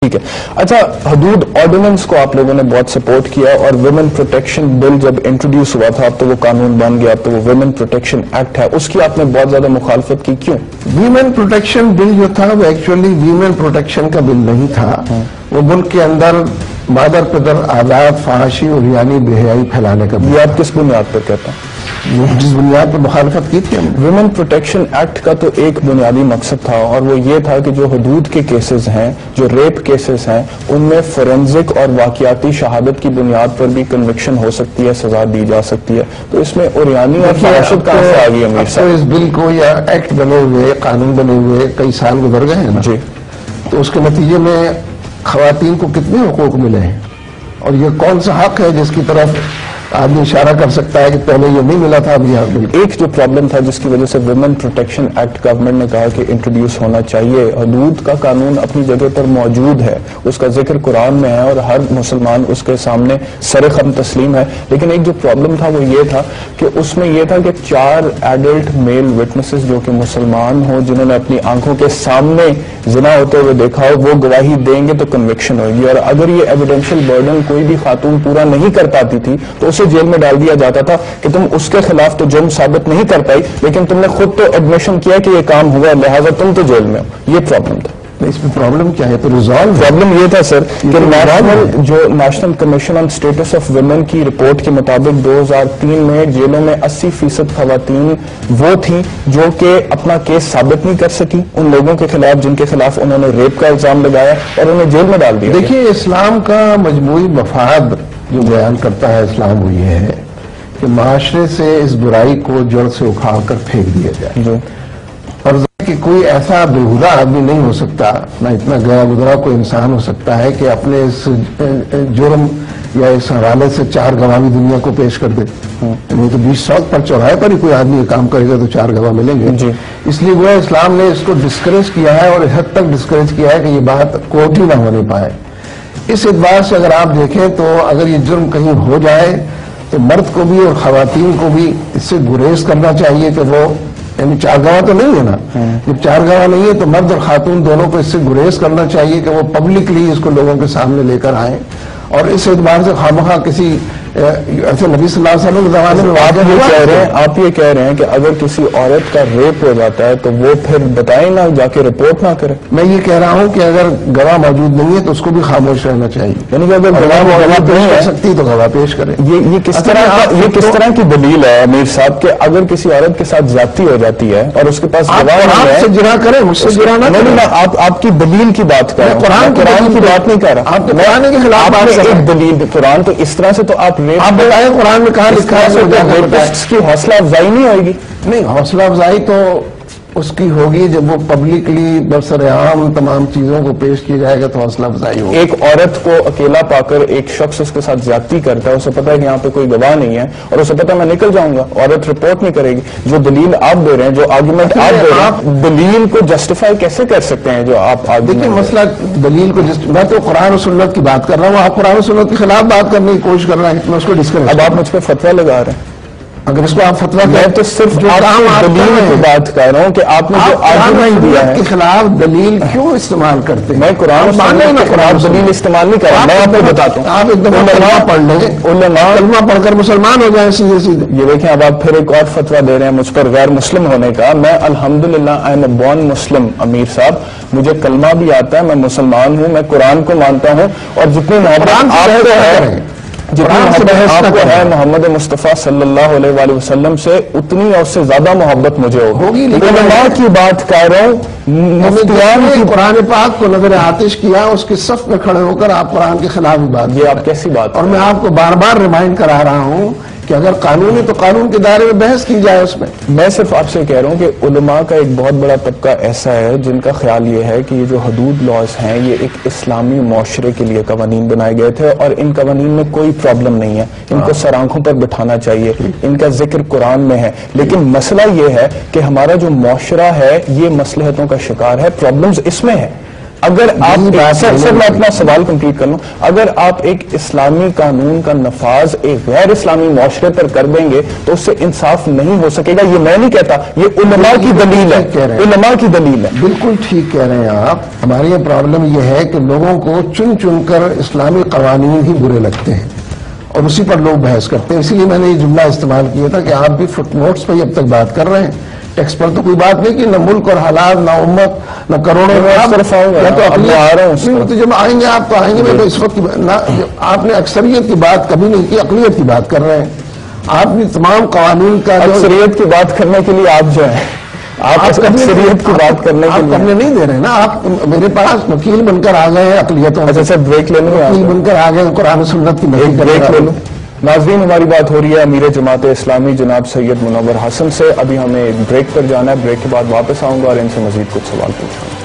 ٹھیک ہے. اچھا, حدود آرڈیننس کو آپ لوگوں نے بہت سپورٹ کیا اور ویمن پروٹیکشن بل جب انٹروڈیوس ہوا تھا اب تو وہ قانون بن گیا, اب تو وہ ویمن پروٹیکشن ایکٹ ہے, اس کی آپ نے بہت زیادہ مخالفت کی, کیوں؟ ویمن پروٹیکشن بل جو تھا وہ ایکچولی ویمن پروٹیکشن کا بل نہیں تھا. وہ ملک کے اندر مادر پدر آزاد فحاشی اور یعنی بے حیائی پھیلانے کا. یہ آپ کس بنیاد پر کہتے ہیں؟ جس بنیاد پر مخالفت کی تھی. ویمن پروٹیکشن ایکٹ کا تو ایک بنیادی مقصد تھا اور وہ یہ تھا کہ جو حدود کے کیسز ہیں, جو ریپ کیسز ہیں, ان میں فورینزک اور واقعاتی شہادت کی بنیاد پر بھی کنوکشن ہو سکتی ہے, سزا دی جا سکتی ہے. تو اس میں اوریانی اور فحاشت کہاں سے آ گئی امیر صاحب؟ اس بل کو یا ایکٹ بنے ہوئے, قانون بنے ہوئے کئی سال گزر گئے ہیں نا جی, تو اس کے نتیجے میں خواتین کو کتنے حقوق ملے ہیں اور یہ کون سا حق ہے جس کی طرف آدمی اشارہ کر سکتا ہے کہ پہلے یہ نہیں ملا تھا اب یہ مل. ایک جو پرابلم تھا جس کی وجہ سے ویمن پروٹیکشن ایکٹ گورنمنٹ نے کہا کہ انٹروڈیوس ہونا چاہیے. حدود کا قانون اپنی جگہ پر موجود ہے, اس کا ذکر قرآن میں ہے اور ہر مسلمان اس کے سامنے سر خم تسلیم ہے, لیکن ایک جو پرابلم تھا وہ یہ تھا کہ اس میں یہ تھا کہ 4 ایڈلٹ میل وٹنسز جو کہ مسلمان ہوں, جنہوں نے اپنی آنکھوں کے سامنے زنا ہوتے ہوئے دیکھا ہو, وہ گواہی دیں گے تو کنوکشن ہوگی. اور اگر یہ ایویڈینشیل برڈن کوئی بھی خاتون پورا نہیں کر پاتی تھی تو اسے جیل میں ڈال دیا جاتا تھا کہ تم اس کے خلاف تو جرم ثابت نہیں کر پائی, لیکن تم نے خود تو ایڈمیشن کیا کہ یہ کام ہوا, لہٰذا تم تو جیل میں ہو. یہ پرابلم تھا. اس میں پرابلم کیا ہے؟ تو ریزالو پرابلم یہ تھا سر کہ national commission on status of women کی رپورٹ کے مطابق 2003 میں جیلوں میں 80% خواتین وہ تھیں جو کہ اپنا کیس ثابت نہیں کر سکی ان لوگوں کے خلاف جن کے خلاف انہوں نے ریپ کا الزام لگایا اور انہیں جیل میں ڈال دیا. دیکھیے, اسلام کا مجموعی مفاد جو بیان کرتا ہے اسلام وہ یہ ہے کہ معاشرے سے اس برائی کو جڑ سے اکھاڑ کر پھینک دیا جائے. اور کہ کوئی ایسا بےہودہ آدمی نہیں ہو سکتا, نہ اتنا گیا گزرا کوئی انسان ہو سکتا ہے کہ اپنے اس جرم یا اس حوالے سے 4 گواہ بھی دنیا کو پیش کر دے. نہیں تو 20 سال پر چوراہے پر ہی کوئی آدمی یہ کام کرے گا تو 4 گواہ ملیں گے. اس لیے وہ اسلام نے اس کو ڈسکریج کیا ہے اور اس حد تک ڈسکریج کیا ہے کہ یہ بات کوٹ ہی نہ ہونے پائے. اس اعتبار سے اگر آپ دیکھیں تو اگر یہ جرم کہیں ہو جائے تو مرد کو بھی اور خواتین کو بھی اس سے گریز کرنا چاہیے کہ وہ, یعنی 4 گواہ تو نہیں ہے نا, جب 4 گواہ نہیں ہے تو مرد اور خاتون دونوں کو اس سے گریز کرنا چاہیے کہ وہ پبلکلی اس کو لوگوں کے سامنے لے کر آئیں. اور اس اعتبار سے خواہ کسی ایسے نبی صلی اللہ علیہ وسلم کے زمانے میں آپ یہ کہہ رہے ہیں کہ اگر کسی عورت کا ریپ ہو جاتا ہے تو وہ پھر بتائیں نہ, جا کے رپورٹ نہ کرے. میں یہ کہہ رہا ہوں کہ اگر گواہ موجود نہیں ہے تو اس کو بھی خاموش رہنا چاہیے. یعنی کہ اگر گواہ موجود نہیں کر سکتی تو گواہ پیش کرے. یہ کس طرح کی دلیل ہے امیر صاحب کہ اگر کسی عورت کے ساتھ زیادتی ہو جاتی ہے اور اس کے پاس گواہ سے جرا کرے, مجھ سے جرا نہ کرے. آپ کی دلیل کی بات کر رہا ہوں, قرآن کی بات نہیں کر رہا. آپ قرآن کے خلاف ایک دلیل قرآن, تو اس طرح سے تو آپ بتائیں قرآن میں کہاں لکھا ہے اس کی حوصلہ افزائی نہیں ہوئے گی. نہیں, حوصلہ افزائی تو اس کی ہوگی جب وہ پبلکلی برسر عام تمام چیزوں کو پیش کیا جائے گا تو حوصلہ افزائی ہوگی. ایک عورت کو اکیلا پا کر ایک شخص اس کے ساتھ زیادتی کرتا ہے, اسے پتا ہے کہ یہاں پہ کوئی گواہ نہیں ہے اور اسے پتا میں نکل جاؤں گا, عورت رپورٹ نہیں کرے گی. جو دلیل آپ دے رہے ہیں, جو آرگومنٹ آپ دے رہے ہیں, دلیل کو جسٹیفائی کیسے کر سکتے ہیں جو آپ دیکھیں مسئلہ دلیل کو میں تو قرآن و سنت کی بات کر رہا ہوں, آپ قرآن و سنت کے خلاف بات کرنے کی کوشش کر رہے ہیں, میں اس کو ڈسکس. اب آپ مجھ پہ فتویٰ لگا رہے ہیں. اگر اس کو آپ فتویٰ میں تو صرف دلیل کی بات کر رہا ہوں کہ آپ نے جو آرگومنٹ دیا ہے کے خلاف دلیل کیوں استعمال کرتے ہیں. میں قرآن دلیل استعمال نہیں کر رہا, میں آپ کو بتاتا ہوں. آپ ایک دفعہ کلمہ پڑھ لیں, کلمہ پڑھ کر مسلمان ہو جائیں سیدھے سیدھے. یہ دیکھیں اب آپ پھر ایک اور فتویٰ دے رہے ہیں مجھ پر غیر مسلم ہونے کا. میں الحمدللہ آئی ایم اے بورن مسلم امیر صاحب, مجھے کلمہ بھی آتا ہے, میں مسلمان ہوں, میں قرآن کو مانتا ہوں, اور جتنی محبت آپ کو ہے محمد مصطفیٰ صلی اللہ علیہ وآلہ وسلم سے, اتنی اور اس سے زیادہ محبت مجھے ہوگی. علماء کی بات کر رہا ہوں, مفتیان کی. قرآن پاک کو نظر آتش کیا, اس کے صف میں کھڑے ہو کر آپ قرآن کے خلاف بات. یہ آپ کیسی بات؟ اور میں آپ کو بار بار ریمائنڈ کرا رہا ہوں کہ اگر قانون ہے تو قانون کے دائرے میں بحث کی جائے اس میں. میں صرف آپ سے کہہ رہا ہوں کہ علماء کا ایک بہت بڑا طبقہ ایسا ہے جن کا خیال یہ ہے کہ یہ جو حدود لاز ہیں یہ ایک اسلامی معاشرے کے لیے قوانین بنائے گئے تھے اور ان قوانین میں کوئی پرابلم نہیں ہے, ان کو سر آنکھوں پر بٹھانا چاہیے, ان کا ذکر قرآن میں ہے. لیکن مسئلہ یہ ہے کہ ہمارا جو معاشرہ ہے یہ مصلحتوں کا شکار ہے, پرابلمز اس میں ہے. اگر آپ سر میں اپنا سوال کمپلیٹ کر لوں، اگر آپ ایک اسلامی قانون کا نفاذ ایک غیر اسلامی معاشرے پر کر دیں گے تو اس سے انصاف نہیں ہو سکے گا. یہ میں نہیں کہتا، یہ علماء کی دلیل ہے، علماء کی دلیل ہے. بالکل ٹھیک کہہ رہے ہیں آپ. ہماری یہ پرابلم یہ ہے کہ لوگوں کو چن چن کر اسلامی قوانین ہی برے لگتے ہیں اور اسی پر لوگ بحث کرتے ہیں. اسی لیے میں نے یہ جملہ استعمال کیا تھا کہ آپ بھی فٹ نوٹس پہ اب تک بات کر رہے ہیں، ٹیکس پر تو کوئی بات نہیں کہ نہ ملک اور حالات، نہ امت، نہ کروڑوں تو جب آئیں گے آپ تو آئیں گے. میں تو اس وقت آپ نے اکثریت کی بات کبھی نہیں کی، اقلیت کی بات کر رہے ہیں. آپ نے تمام قوانین کا اکثریت کی بات کرنے کے لیے آپ جو ہے آپ اکثریت کی بات کرنے کے لیے کرنے نہیں دے رہے نا. آپ میرے پاس وکیل بن کر آ گئے ہیں اقلیتوں. اچھا سر بریک لے لوں، وکیل بن کر آ گئے ہیں قرآن و سنت کی بریک لے لوں. ناظرین ہماری بات ہو رہی ہے امیر جماعت اسلامی جناب سید منور حسن سے. ابھی ہمیں بریک پر جانا ہے، بریک کے بعد واپس آؤں گا اور ان سے مزید کچھ سوال پوچھوں گا.